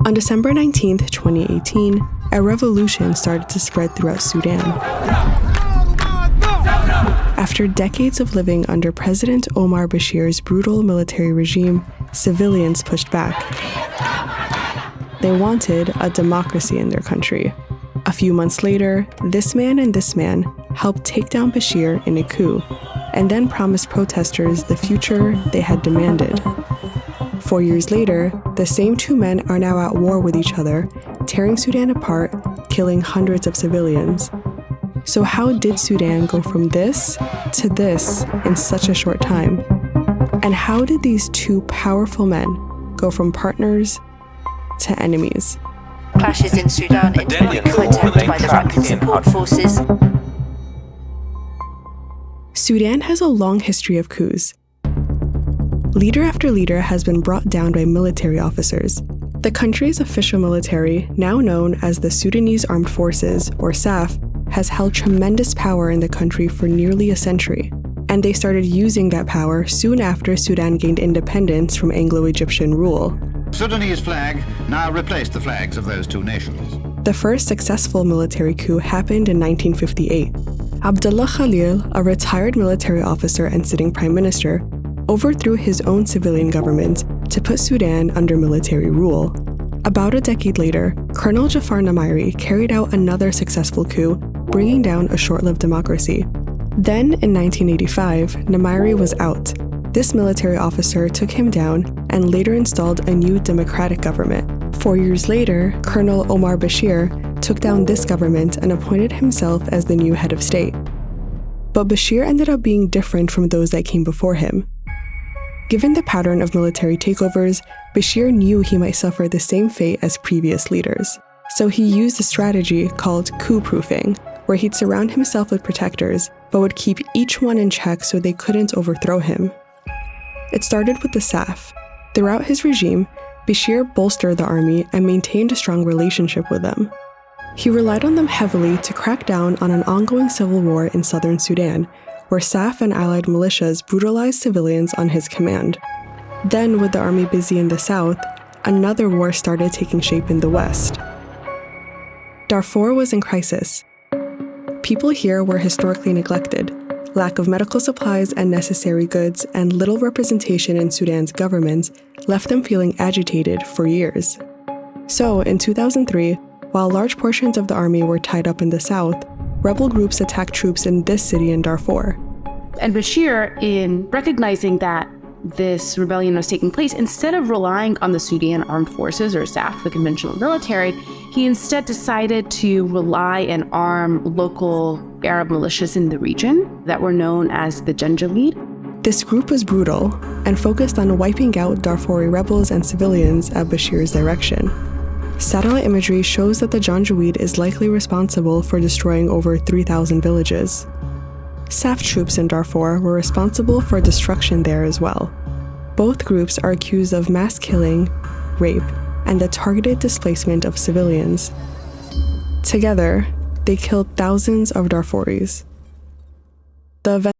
On December 19, 2018, a revolution started to spread throughout Sudan. After decades of living under President Omar Bashir's brutal military regime, civilians pushed back. They wanted a democracy in their country. A few months later, this man and this man helped take down Bashir in a coup, and then promised protesters the future they had demanded. 4 years later, the same two men are now at war with each other, tearing Sudan apart, killing hundreds of civilians. So how did Sudan go from this to this in such a short time? And how did these two powerful men go from partners to enemies? Clashes in Sudan interrupted by the Rapid Support Forces. Sudan has a long history of coups. Leader after leader has been brought down by military officers. The country's official military, now known as the Sudanese Armed Forces, or SAF, has held tremendous power in the country for nearly a century. And they started using that power soon after Sudan gained independence from Anglo-Egyptian rule. Sudanese flag now replaced the flags of those two nations. The first successful military coup happened in 1958. Abdullah Khalil, a retired military officer and sitting prime minister, overthrew his own civilian government to put Sudan under military rule. About a decade later, Colonel Jafar Namairi carried out another successful coup, bringing down a short-lived democracy. Then, in 1985, Namairi was out. This military officer took him down and later installed a new democratic government. 4 years later, Colonel Omar Bashir took down this government and appointed himself as the new head of state. But Bashir ended up being different from those that came before him. Given the pattern of military takeovers, Bashir knew he might suffer the same fate as previous leaders. So he used a strategy called coup-proofing, where he'd surround himself with protectors, but would keep each one in check so they couldn't overthrow him. It started with the SAF. Throughout his regime, Bashir bolstered the army and maintained a strong relationship with them. He relied on them heavily to crack down on an ongoing civil war in southern Sudan, where SAF and allied militias brutalized civilians on his command. Then, with the army busy in the south, another war started taking shape in the west. Darfur was in crisis. People here were historically neglected. Lack of medical supplies and necessary goods and little representation in Sudan's government left them feeling agitated for years. So, in 2003, while large portions of the army were tied up in the south, rebel groups attacked troops in this city in Darfur. And Bashir, in recognizing that this rebellion was taking place, instead of relying on the Sudan Armed Forces, or SAF, the conventional military, he instead decided to rely and arm local Arab militias in the region that were known as the Janjaweed. This group was brutal and focused on wiping out Darfuri rebels and civilians at Bashir's direction. Satellite imagery shows that the Janjaweed is likely responsible for destroying over 3,000 villages. SAF troops in Darfur were responsible for destruction there as well. Both groups are accused of mass killing, rape, and the targeted displacement of civilians. Together, they killed thousands of Darfuris. The